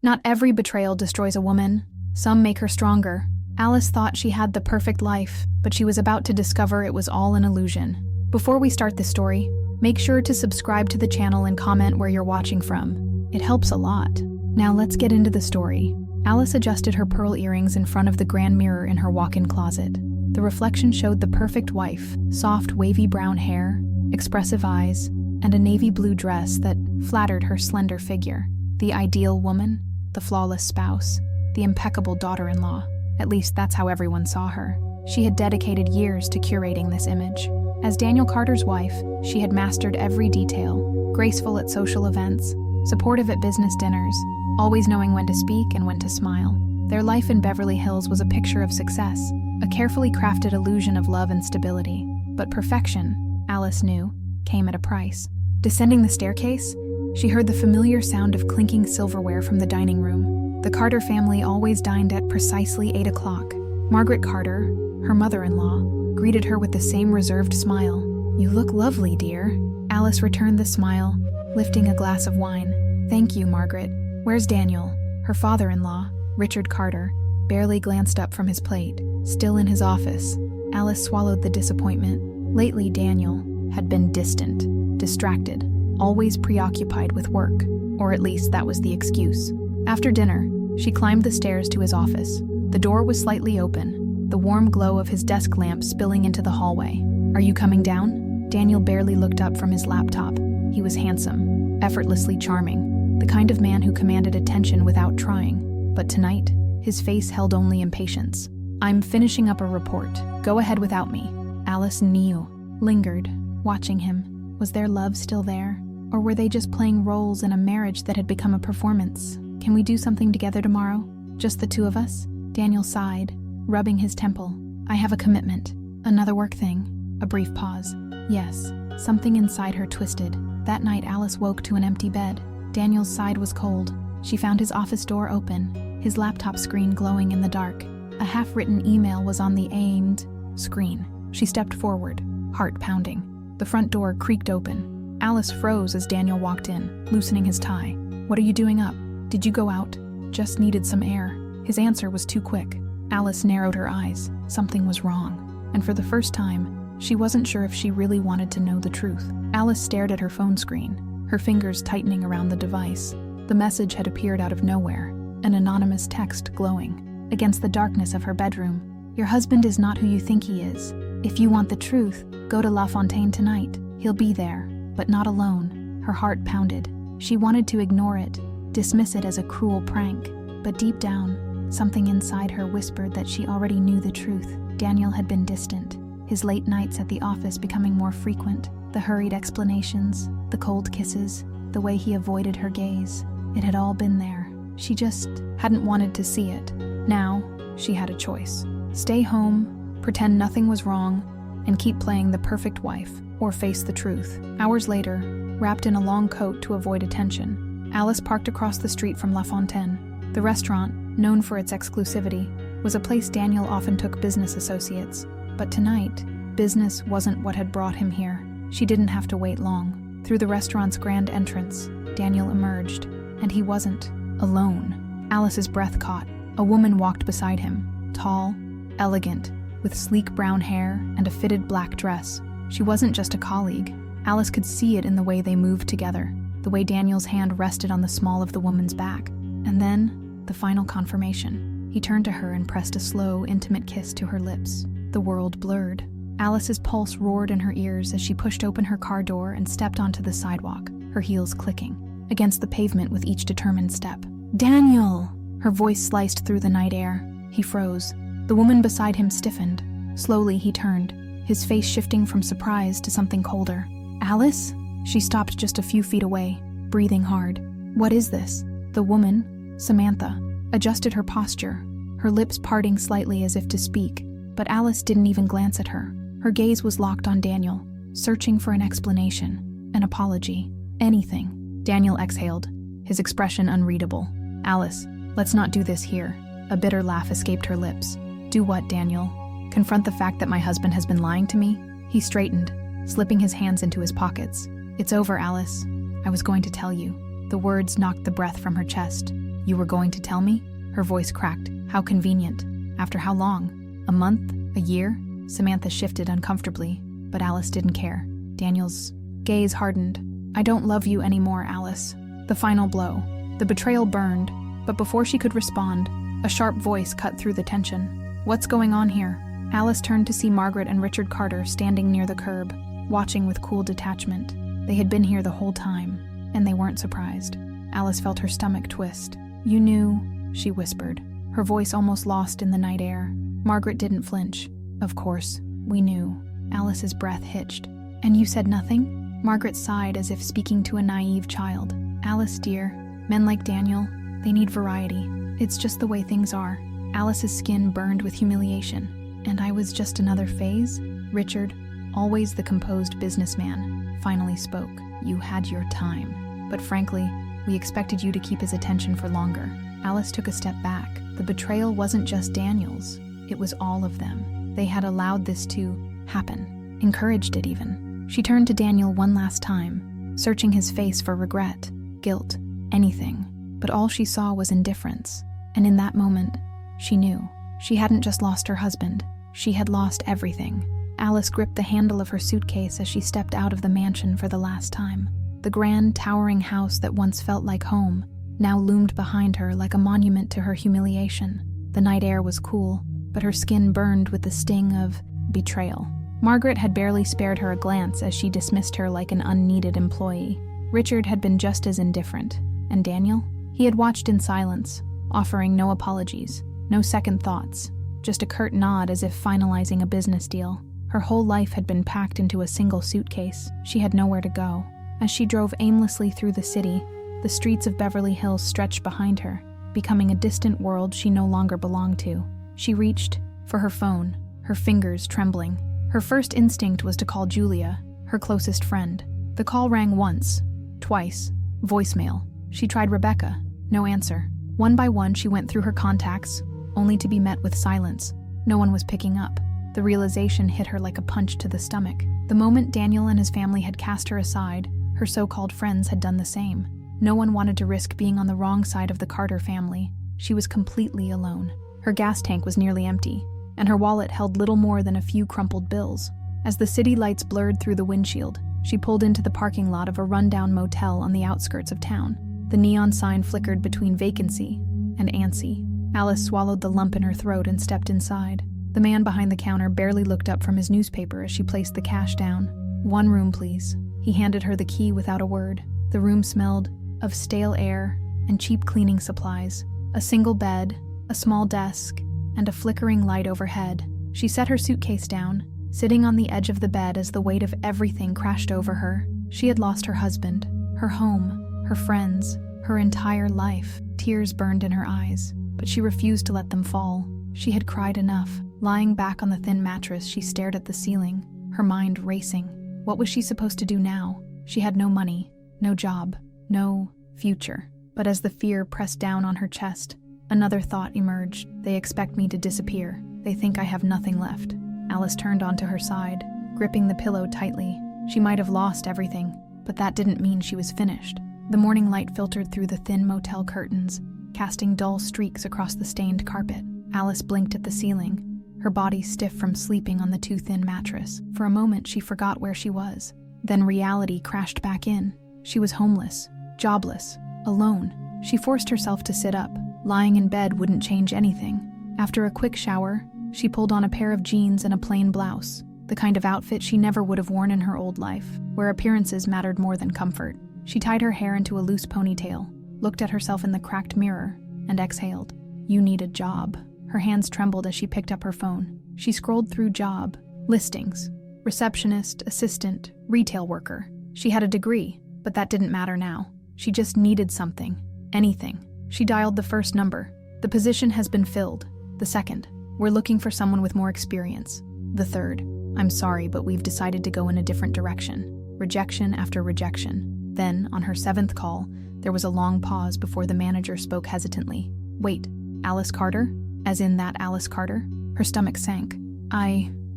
Not every betrayal destroys a woman. Some make her stronger. Alice thought she had the perfect life, but she was about to discover it was all an illusion. Before we start this story, make sure to subscribe to the channel and comment where you're watching from. It helps a lot. Now let's get into the story. Alice adjusted her pearl earrings in front of the grand mirror in her walk-in closet. The reflection showed the perfect wife, soft wavy brown hair, expressive eyes, and a navy blue dress that flattered her slender figure. The ideal woman, the flawless spouse, the impeccable daughter-in-law. At least that's how everyone saw her. She had dedicated years to curating this image. As Daniel Carter's wife, she had mastered every detail, graceful at social events, supportive at business dinners, always knowing when to speak and when to smile. Their life in Beverly Hills was a picture of success, a carefully crafted illusion of love and stability. But perfection, Alice knew, came at a price. Descending the staircase, she heard the familiar sound of clinking silverware from the dining room. The Carter family always dined at precisely 8 o'clock. Margaret Carter, her mother-in-law, greeted her with the same reserved smile. "You look lovely, dear." Alice returned the smile, lifting a glass of wine. "Thank you, Margaret. Where's Daniel?" Her father-in-law, Richard Carter, barely glanced up from his plate, still in his office. Alice swallowed the disappointment. Lately, Daniel had been distant, distracted, always preoccupied with work, or at least that was the excuse. After dinner, she climbed the stairs to his office. The door was slightly open, the warm glow of his desk lamp spilling into the hallway. "Are you coming down?" Daniel barely looked up from his laptop. He was handsome, effortlessly charming, the kind of man who commanded attention without trying. But tonight, his face held only impatience. "I'm finishing up a report. Go ahead without me." Alice knew, lingered, watching him. Was their love still there? Or were they just playing roles in a marriage that had become a performance? "Can we do something together tomorrow? Just the two of us?" Daniel sighed, rubbing his temple. "I have a commitment. Another work thing." A brief pause. "Yes." Something inside her twisted. That night Alice woke to an empty bed. Daniel's side was cold. She found his office door open, his laptop screen glowing in the dark. A half-written email was on the aimed screen. She stepped forward, heart pounding. The front door creaked open. Alice froze as Daniel walked in, loosening his tie. "What are you doing up? Did you go out?" "Just needed some air." His answer was too quick. Alice narrowed her eyes. Something was wrong. And for the first time, she wasn't sure if she really wanted to know the truth. Alice stared at her phone screen, her fingers tightening around the device. The message had appeared out of nowhere, an anonymous text glowing against the darkness of her bedroom. "Your husband is not who you think he is. If you want the truth, go to La Fontaine tonight. He'll be there, but not alone." Her heart pounded. She wanted to ignore it, dismiss it as a cruel prank, but deep down, something inside her whispered that she already knew the truth. Daniel had been distant, his late nights at the office becoming more frequent, the hurried explanations, the cold kisses, the way he avoided her gaze. It had all been there. She just hadn't wanted to see it. Now, she had a choice. Stay home, pretend nothing was wrong, and keep playing the perfect wife, or face the truth. Hours later, wrapped in a long coat to avoid attention, Alice parked across the street from La Fontaine. The restaurant, known for its exclusivity, was a place Daniel often took business associates. But tonight, business wasn't what had brought him here. She didn't have to wait long. Through the restaurant's grand entrance, Daniel emerged, and he wasn't alone. Alice's breath caught. A woman walked beside him, tall, elegant, with sleek brown hair and a fitted black dress. She wasn't just a colleague. Alice could see it in the way they moved together, the way Daniel's hand rested on the small of the woman's back. And then, the final confirmation. He turned to her and pressed a slow, intimate kiss to her lips. The world blurred. Alice's pulse roared in her ears as she pushed open her car door and stepped onto the sidewalk, her heels clicking against the pavement with each determined step. "Daniel!" Her voice sliced through the night air. He froze. The woman beside him stiffened. Slowly he turned, his face shifting from surprise to something colder. "Alice?" She stopped just a few feet away, breathing hard. "What is this?" The woman, Samantha, adjusted her posture, her lips parting slightly as if to speak, but Alice didn't even glance at her. Her gaze was locked on Daniel, searching for an explanation, an apology, anything. Daniel exhaled, his expression unreadable. "Alice, let's not do this here." A bitter laugh escaped her lips. "Do what, Daniel? Confront the fact that my husband has been lying to me?" He straightened, slipping his hands into his pockets. "It's over, Alice. I was going to tell you." The words knocked the breath from her chest. You were going to tell me? Her voice cracked. How convenient. After how long? A month? A year? Samantha shifted uncomfortably, but Alice didn't care. Daniel's gaze hardened. I don't love you anymore, Alice. The final blow. The betrayal burned, but before she could respond, a sharp voice cut through the tension. What's going on here? Alice turned to see Margaret and Richard Carter standing near the curb, watching with cool detachment. They had been here the whole time, and they weren't surprised. Alice felt her stomach twist. You knew, she whispered, her voice almost lost in the night air. Margaret didn't flinch. Of course, we knew. Alice's breath hitched. And you said nothing? Margaret sighed as if speaking to a naive child. Alice, dear, men like Daniel, they need variety. It's just the way things are. Alice's skin burned with humiliation. And I was just another phase? Richard, always the composed businessman, finally spoke. You had your time. But frankly, we expected you to keep his attention for longer. Alice took a step back. The betrayal wasn't just Daniel's. It was all of them. They had allowed this to happen. Encouraged it even. She turned to Daniel one last time, searching his face for regret, guilt, anything. But all she saw was indifference. And in that moment, she knew. She hadn't just lost her husband. She had lost everything. Alice gripped the handle of her suitcase as she stepped out of the mansion for the last time. The grand, towering house that once felt like home now loomed behind her like a monument to her humiliation. The night air was cool, but her skin burned with the sting of betrayal. Margaret had barely spared her a glance as she dismissed her like an unneeded employee. Richard had been just as indifferent. And Daniel? He had watched in silence, offering no apologies, no second thoughts, just a curt nod as if finalizing a business deal. Her whole life had been packed into a single suitcase. She had nowhere to go. As she drove aimlessly through the city, the streets of Beverly Hills stretched behind her, becoming a distant world she no longer belonged to. She reached for her phone, her fingers trembling. Her first instinct was to call Julia, her closest friend. The call rang once, twice, voicemail. She tried Rebecca, no answer. One by one she went through her contacts, only to be met with silence. No one was picking up. The realization hit her like a punch to the stomach. The moment Daniel and his family had cast her aside, her so-called friends had done the same. No one wanted to risk being on the wrong side of the Carter family. She was completely alone. Her gas tank was nearly empty, and her wallet held little more than a few crumpled bills. As the city lights blurred through the windshield, she pulled into the parking lot of a rundown motel on the outskirts of town. The neon sign flickered between vacancy and antsy. Alice swallowed the lump in her throat and stepped inside. The man behind the counter barely looked up from his newspaper as she placed the cash down. One room, please. He handed her the key without a word. The room smelled of stale air and cheap cleaning supplies. A single bed, a small desk, and a flickering light overhead. She set her suitcase down, sitting on the edge of the bed as the weight of everything crashed over her. She had lost her husband, her home, her friends, her entire life. Tears burned in her eyes, but she refused to let them fall. She had cried enough. Lying back on the thin mattress, she stared at the ceiling, her mind racing. What was she supposed to do now? She had no money, no job, no future. But as the fear pressed down on her chest, another thought emerged. They expect me to disappear. They think I have nothing left. Alice turned onto her side, gripping the pillow tightly. She might have lost everything, but that didn't mean she was finished. The morning light filtered through the thin motel curtains, casting dull streaks across the stained carpet. Alice blinked at the ceiling, her body stiff from sleeping on the too thin mattress. For a moment, she forgot where she was. Then reality crashed back in. She was homeless, jobless, alone. She forced herself to sit up. Lying in bed wouldn't change anything. After a quick shower, she pulled on a pair of jeans and a plain blouse, the kind of outfit she never would have worn in her old life, where appearances mattered more than comfort. She tied her hair into a loose ponytail, looked at herself in the cracked mirror, and exhaled. You need a job. Her hands trembled as she picked up her phone. She scrolled through job listings. Receptionist, assistant, retail worker. She had a degree, but that didn't matter now. She just needed something. Anything. She dialed the first number. The position has been filled. The second. We're looking for someone with more experience. The third. I'm sorry, but we've decided to go in a different direction. Rejection after rejection. Then, on her seventh call, there was a long pause before the manager spoke hesitantly. Wait, Alice Carter? As in that Alice Carter? Her stomach sank.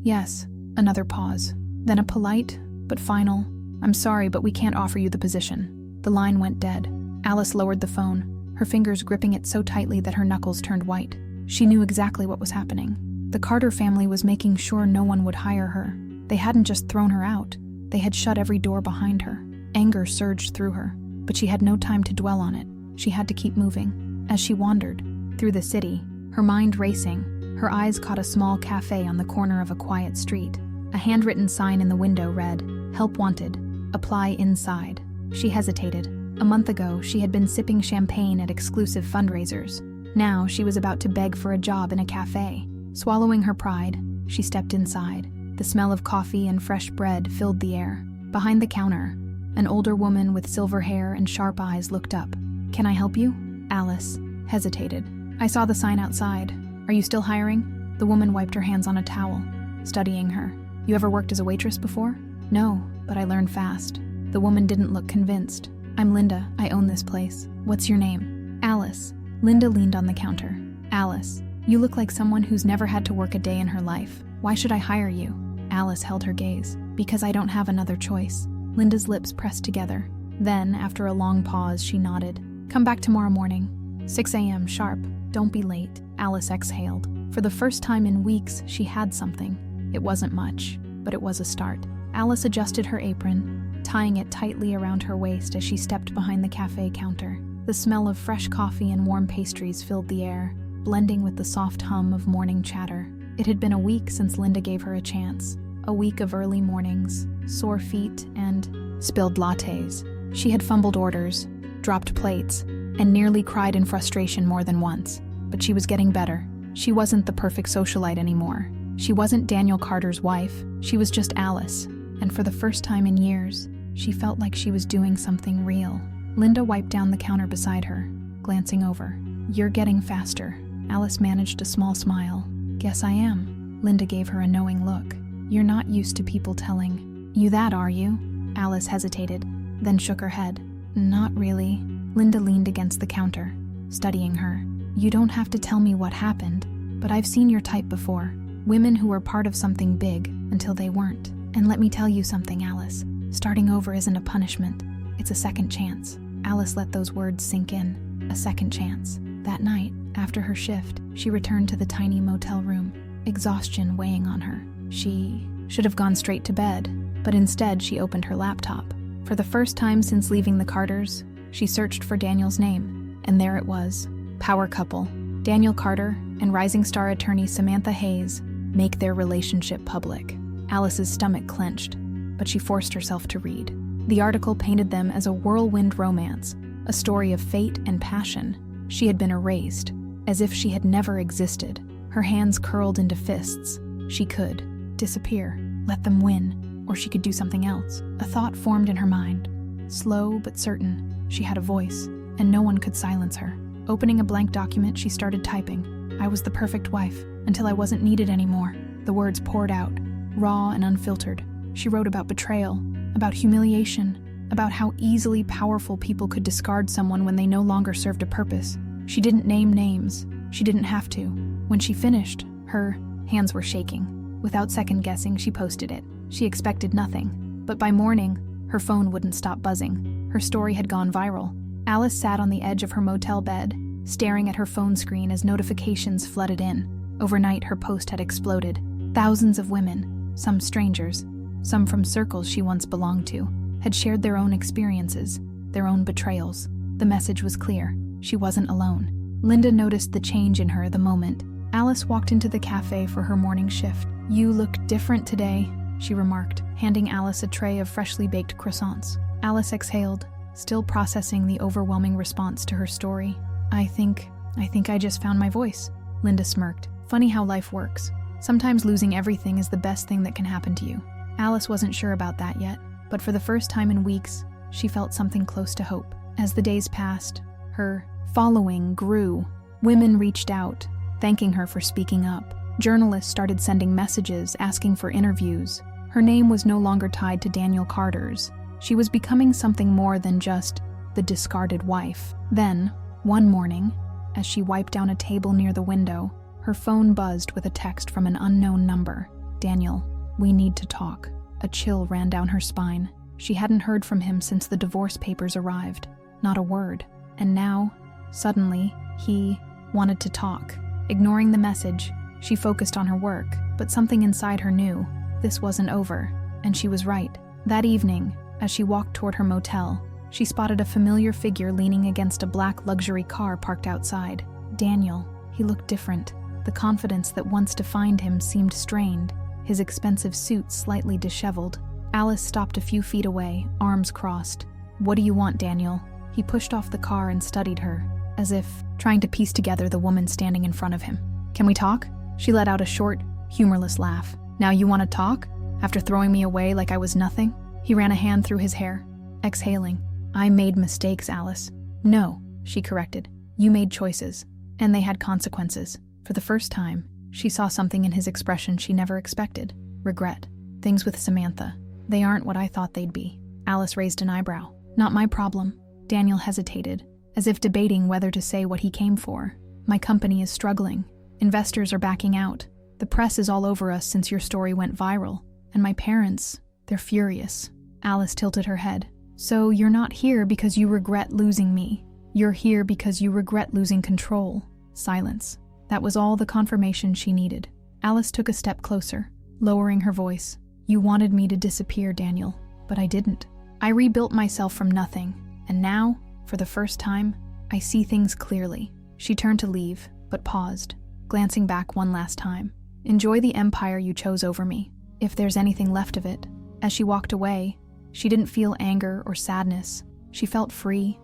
Yes. Another pause. Then a polite, but final, I'm sorry, but we can't offer you the position. The line went dead. Alice lowered the phone, her fingers gripping it so tightly that her knuckles turned white. She knew exactly what was happening. The Carter family was making sure no one would hire her. They hadn't just thrown her out, they had shut every door behind her. Anger surged through her, but she had no time to dwell on it. She had to keep moving. As she wandered through the city, her mind racing, her eyes caught a small cafe on the corner of a quiet street. A handwritten sign in the window read, "Help wanted. Apply inside." She hesitated. A month ago, she had been sipping champagne at exclusive fundraisers. Now, she was about to beg for a job in a cafe. Swallowing her pride, she stepped inside. The smell of coffee and fresh bread filled the air. Behind the counter, an older woman with silver hair and sharp eyes looked up. "Can I help you?" Alice hesitated. "I saw the sign outside. Are you still hiring?" The woman wiped her hands on a towel, studying her. "You ever worked as a waitress before?" "No, but I learned fast." The woman didn't look convinced. "I'm Linda. I own this place. What's your name?" "Alice." Linda leaned on the counter. "Alice, you look like someone who's never had to work a day in her life. Why should I hire you?" Alice held her gaze. "Because I don't have another choice." Linda's lips pressed together. Then, after a long pause, she nodded. "Come back tomorrow morning. 6 a.m. sharp. Don't be late." Alice exhaled. For the first time in weeks, she had something. It wasn't much, but it was a start. Alice adjusted her apron, tying it tightly around her waist as she stepped behind the cafe counter. The smell of fresh coffee and warm pastries filled the air, blending with the soft hum of morning chatter. It had been a week since Linda gave her a chance. A week of early mornings, sore feet, and spilled lattes. She had fumbled orders, dropped plates, and nearly cried in frustration more than once. But she was getting better. She wasn't the perfect socialite anymore. She wasn't Daniel Carter's wife. She was just Alice. And for the first time in years, she felt like she was doing something real. Linda wiped down the counter beside her, glancing over. "You're getting faster." Alice managed a small smile. "Guess I am." Linda gave her a knowing look. "You're not used to people telling you that, are you?" Alice hesitated, then shook her head. "Not really." Linda leaned against the counter, studying her. "You don't have to tell me what happened, but I've seen your type before. Women who were part of something big until they weren't. And let me tell you something, Alice. Starting over isn't a punishment. It's a second chance." Alice let those words sink in. A second chance. That night, after her shift, she returned to the tiny motel room, exhaustion weighing on her. She should have gone straight to bed, but instead she opened her laptop. For the first time since leaving the Carters, she searched for Daniel's name, and there it was. Power couple. Daniel Carter and rising star attorney Samantha Hayes make their relationship public. Alice's stomach clenched, but she forced herself to read. The article painted them as a whirlwind romance, a story of fate and passion. She had been erased, as if she had never existed. Her hands curled into fists. She could disappear, let them win, or she could do something else. A thought formed in her mind. Slow but certain, she had a voice, and no one could silence her. Opening a blank document, she started typing. "I was the perfect wife, until I wasn't needed anymore." The words poured out, raw and unfiltered. She wrote about betrayal, about humiliation, about how easily powerful people could discard someone when they no longer served a purpose. She didn't name names. She didn't have to. When she finished, her hands were shaking. Without second-guessing, she posted it. She expected nothing. But by morning, her phone wouldn't stop buzzing. Her story had gone viral. Alice sat on the edge of her motel bed, staring at her phone screen as notifications flooded in. Overnight, her post had exploded. Thousands of women, some strangers, some from circles she once belonged to, had shared their own experiences, their own betrayals. The message was clear. She wasn't alone. Linda noticed the change in her the moment. Alice walked into the cafe for her morning shift. "You look different today," she remarked, handing Alice a tray of freshly baked croissants. Alice exhaled, still processing the overwhelming response to her story. I think I just found my voice." Linda smirked. "Funny how life works. Sometimes losing everything is the best thing that can happen to you." Alice wasn't sure about that yet, but for the first time in weeks, she felt something close to hope. As the days passed, her following grew. Women reached out, thanking her for speaking up. Journalists started sending messages, asking for interviews. Her name was no longer tied to Daniel Carter's. She was becoming something more than just the discarded wife. Then, one morning, as she wiped down a table near the window, her phone buzzed with a text from an unknown number. "Daniel, we need to talk." A chill ran down her spine. She hadn't heard from him since the divorce papers arrived. Not a word. And now, Suddenly, he wanted to talk. Ignoring the message, she focused on her work, but something inside her knew this wasn't over, and she was right. That evening, as she walked toward her motel, she spotted a familiar figure leaning against a black luxury car parked outside. Daniel. He looked different. The confidence that once defined him seemed strained, his expensive suit slightly disheveled. Alice stopped a few feet away, arms crossed. "What do you want, Daniel?" He pushed off the car and studied her, as if trying to piece together the woman standing in front of him. "Can we talk?" She let out a short, humorless laugh. "Now you want to talk? After throwing me away like I was nothing?" He ran a hand through his hair, exhaling. "I made mistakes, Alice." "No," she corrected. "You made choices, and they had consequences." For the first time, she saw something in his expression she never expected. Regret. "Things with Samantha. They aren't what I thought they'd be." Alice raised an eyebrow. "Not my problem." Daniel hesitated, as if debating whether to say what he came for. "My company is struggling. Investors are backing out. The press is all over us since your story went viral. And my parents, they're furious." Alice tilted her head. "So you're not here because you regret losing me. You're here because you regret losing control." Silence. That was all the confirmation she needed. Alice took a step closer, lowering her voice. "You wanted me to disappear, Daniel, but I didn't. I rebuilt myself from nothing, and now, for the first time, I see things clearly." She turned to leave, but paused, glancing back one last time. "Enjoy the empire you chose over me, if there's anything left of it." As she walked away, she didn't feel anger or sadness. She felt free,